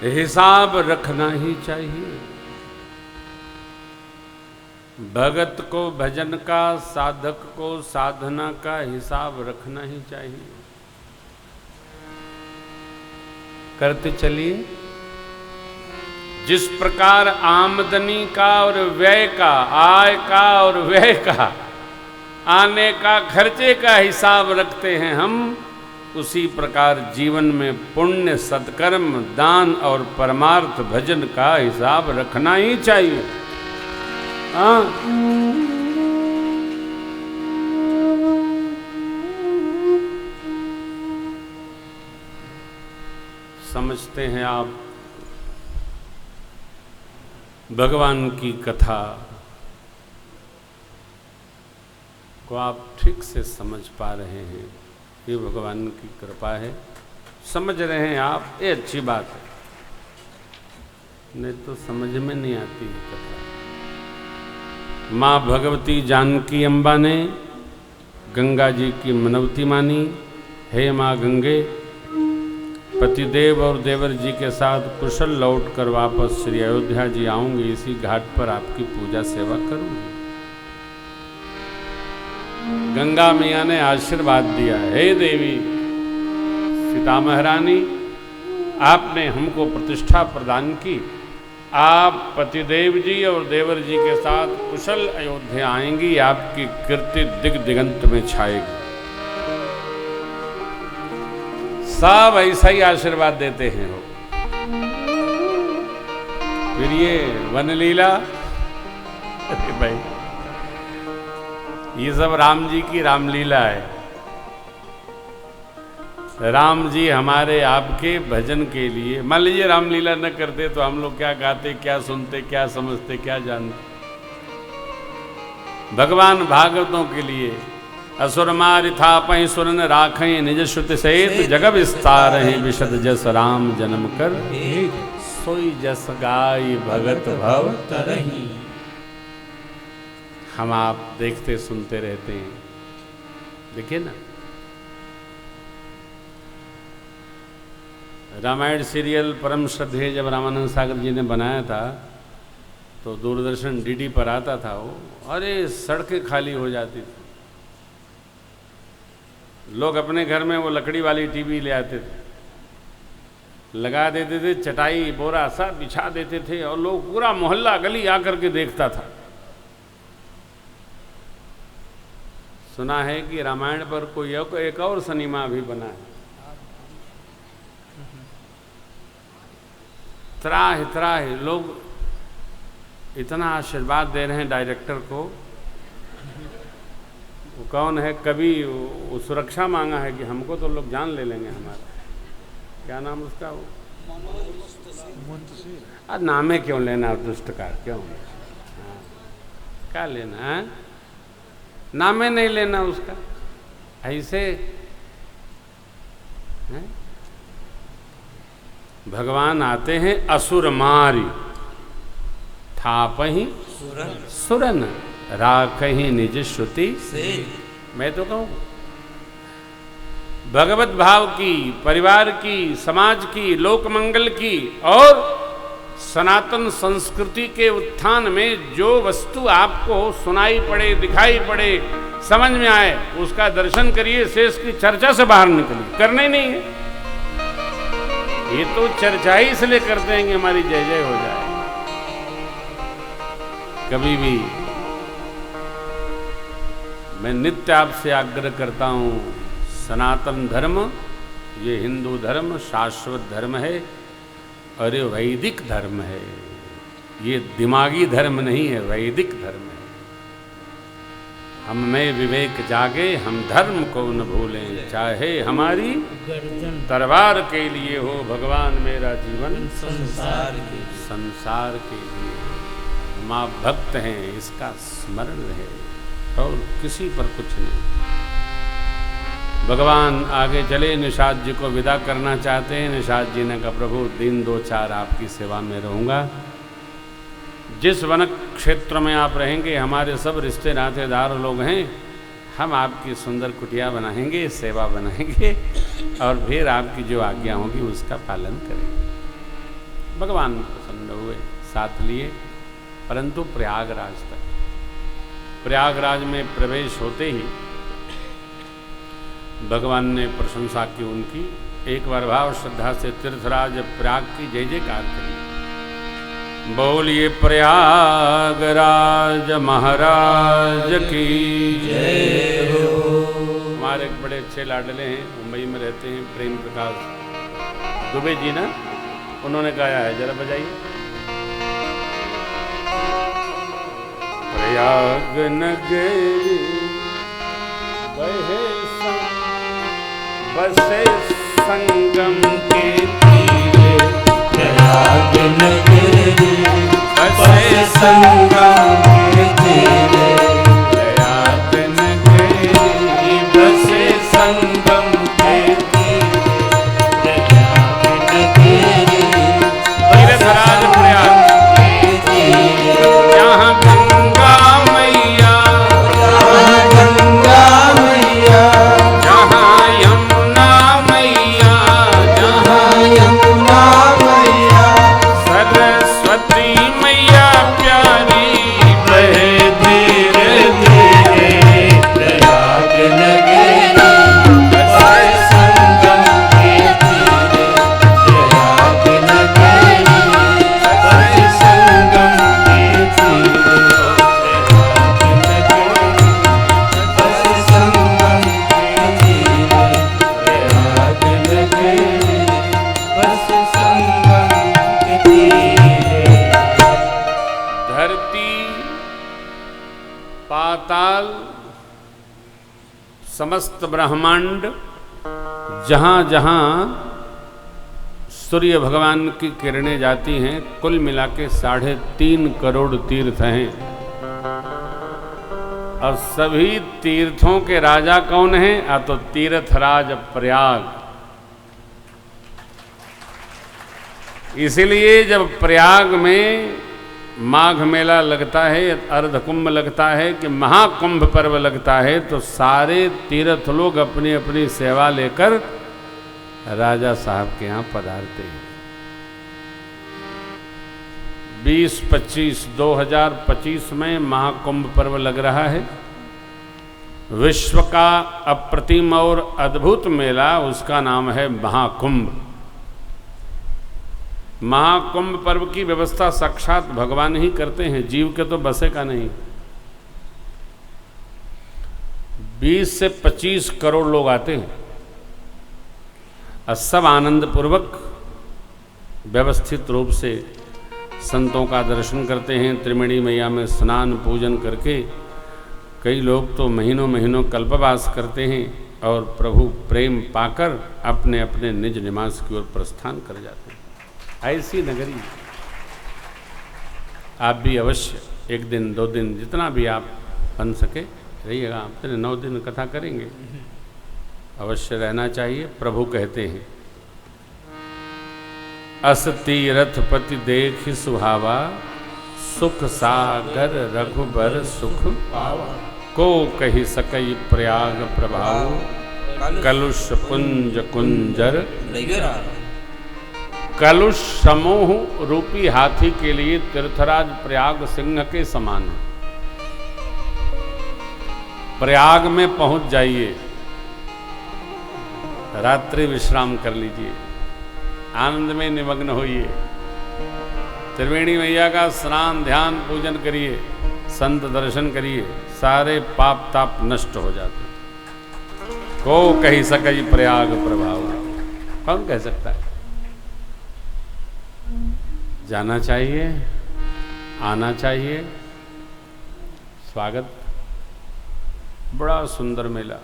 हिसाब रखना ही चाहिए। भगत को भजन का, साधक को साधना का हिसाब रखना ही चाहिए। करते चलिए। जिस प्रकार आमदनी का और व्यय का, आय का और व्यय का, आने का खर्चे का हिसाब रखते हैं हम, उसी प्रकार जीवन में पुण्य, सत्कर्म, दान और परमार्थ भजन का हिसाब रखना ही चाहिए। हाँ, समझते हैं आप भगवान की कथा को आप ठीक से समझ पा रहे हैं। ये भगवान की कृपा है, समझ रहे हैं आप, ये अच्छी बात है, नहीं तो समझ में नहीं आती है कथा। माँ भगवती जानकी अम्बा ने गंगा जी की मनौती मानी। हे माँ गंगे, पतिदेव और देवर जी के साथ कुशल लौटकर वापस श्री अयोध्या जी आऊंगी, इसी घाट पर आपकी पूजा सेवा करूंगी। गंगा मैया ने आशीर्वाद दिया, हे देवी सीता महारानी, आपने हमको प्रतिष्ठा प्रदान की, आप पतिदेव जी और देवर जी के साथ कुशल अयोध्या आएंगी, आपकी कीर्ति दिग दिगंत में छाएगी। सब ऐसा ही आशीर्वाद देते हैं वो। फिर ये वन लीला, अरे भाई ये सब राम जी की रामलीला है। राम जी हमारे आपके भजन के लिए, मान लीजिए रामलीला न करते तो हम लोग क्या गाते, क्या सुनते, क्या समझते, क्या जानते। भगवान भागवतों के लिए असुर मारि थापहि सुरन राखहि निज श्रुति सहित, जग विस्तार ही विशद जस राम जन्म कर, सोई जस गाय भगत भव तरहि। हम आप देखते सुनते रहते हैं। देखिए ना, रामायण सीरियल परम श्रद्धेय जब रामानंद सागर जी ने बनाया था तो दूरदर्शन डीडी पर आता था वो, अरे सड़कें खाली हो जाती थी। लोग अपने घर में वो लकड़ी वाली टीवी ले आते थे, लगा देते थे, चटाई बोरा सा बिछा देते थे और लोग पूरा मोहल्ला गली आकर के देखता था। सुना है कि रामायण पर कोई एक और सिनेमा भी बना है। त्राह त्राह लोग इतना आशीर्वाद दे रहे हैं डायरेक्टर को। वो कौन है, कभी वो सुरक्षा मांगा है कि हमको तो लोग जान ले लेंगे हमारा, क्या नाम उसका, वो नामे क्यों लेना दुष्ट का, क्यों क्या लेना है, नामे नहीं लेना उसका, ऐसे है? भगवान आते हैं असुर मारी थापहि सुरन राखहि निज श्रुति से। मैं तो कहूं भगवत भाव की, परिवार की, समाज की, लोक मंगल की और सनातन संस्कृति के उत्थान में जो वस्तु आपको सुनाई पड़े, दिखाई पड़े, समझ में आए, उसका दर्शन करिए, शेष की चर्चा से बाहर निकलिए। करना ही नहीं है, ये तो चर्चा ही इसलिए करते हैं कि हमारी जय जय हो जाए। कभी भी मैं नित्य आपसे आग्रह करता हूं, सनातन धर्म ये हिंदू धर्म शाश्वत धर्म है और ये वैदिक धर्म है। ये दिमागी धर्म नहीं है, वैदिक धर्म है। हम में विवेक जागे, हम धर्म को न भूलें, चाहे हमारी तलवार के लिए हो भगवान मेरा जीवन संसार के लिए। माँ भक्त हैं, इसका स्मरण रहे और किसी पर कुछ नहीं। भगवान आगे चले, निषाद जी को विदा करना चाहते हैं। निषाद जी ने कहा प्रभु दिन 2-4 आपकी सेवा में रहूँगा। जिस वन क्षेत्र में आप रहेंगे हमारे सब रिश्ते नातेदार लोग हैं, हम आपकी सुंदर कुटिया बनाएंगे, सेवा बनाएंगे और फिर आपकी जो आज्ञा होगी उसका पालन करेंगे। भगवान प्रसन्न हुए, साथ लिए, परंतु प्रयागराज तक। प्रयागराज में प्रवेश होते ही भगवान ने प्रशंसा की उनकी। एक बार भाव श्रद्धा से तीर्थराज प्रयाग की जय जयकार करिए। बोलिए प्रयागराज महाराज की जय हो। हमारे एक बड़े अच्छे लाडले हैं, मुंबई में रहते हैं, प्रेम प्रकाश दुबे जी ना, उन्होंने गाया है, जरा बजाइए। प्रयाग नगरी बसे संगम के तीरे, प्रयाग नगरी बसे संगम के तीरे, प्रयाग नगरी बसे संगम के तीरे, प्रयाग नगरी तीर्थराज प्रयाग के तीरे, यहाँ गंगा मैया, जहाँ गंगा मैया, जहाँ यमुना मैया, जहाँ यमुना मैया, सरस्वती मैया प्यारी बहे धीरे धीरे, प्रयाग नगरी बसे संगम के तीरे, प्रयाग नगरी बसे संगम के तीरे, प्रयाग नगरी बसे संगम के तीरे, प्रयाग नगरी बसे संगम के तीरे। धरती पाताल समस्त ब्रह्मांड, जहाँ जहाँ सूर्य भगवान की किरणें जाती हैं, कुल मिला के 3.5 करोड़ तीर्थ हैं। और सभी तीर्थों के राजा कौन हैं? तो तीर्थराज प्रयाग। इसीलिए जब प्रयाग में माघ मेला लगता है, अर्ध कुंभ लगता है, कि महाकुंभ पर्व लगता है, तो सारे तीर्थ लोग अपनी अपनी सेवा लेकर राजा साहब के यहाँ पधारते हैं। 2025 में महाकुंभ पर्व लग रहा है। विश्व का अप्रतिम और अद्भुत मेला, उसका नाम है महाकुंभ। महाकुंभ पर्व की व्यवस्था साक्षात भगवान ही करते हैं, जीव के तो बसे का नहीं। 20 से 25 करोड़ लोग आते हैं और सब आनंद पूर्वक व्यवस्थित रूप से संतों का दर्शन करते हैं। त्रिवेणी मैया में स्नान पूजन करके कई लोग तो महीनों महीनों कल्पवास करते हैं और प्रभु प्रेम पाकर अपने अपने निज निवास की ओर प्रस्थान कर जाते हैं। ऐसी नगरी आप भी अवश्य 1 दिन 2 दिन जितना भी आप बन सके रहिएगा। आप 9 दिन कथा करेंगे, अवश्य रहना चाहिए। प्रभु कहते हैं, अस तीरथपति देख सुहावा, सुख सागर रघुबर सुख पावा, को कही सकई प्रयाग प्रभाव, कलुष पुंज कुंजर। कलुष समूह रूपी हाथी के लिए तीर्थराज प्रयाग सिंह के समान है। प्रयाग में पहुंच जाइए, रात्रि विश्राम कर लीजिए, आनंद में निमग्न होइए, त्रिवेणी मैया का स्नान ध्यान पूजन करिए, संत दर्शन करिए, सारे पाप ताप नष्ट हो जाते। को कही सकई प्रयाग प्रभाव, कौन कह सकता है? जाना चाहिए, आना चाहिए। स्वागत, बड़ा सुंदर मेला।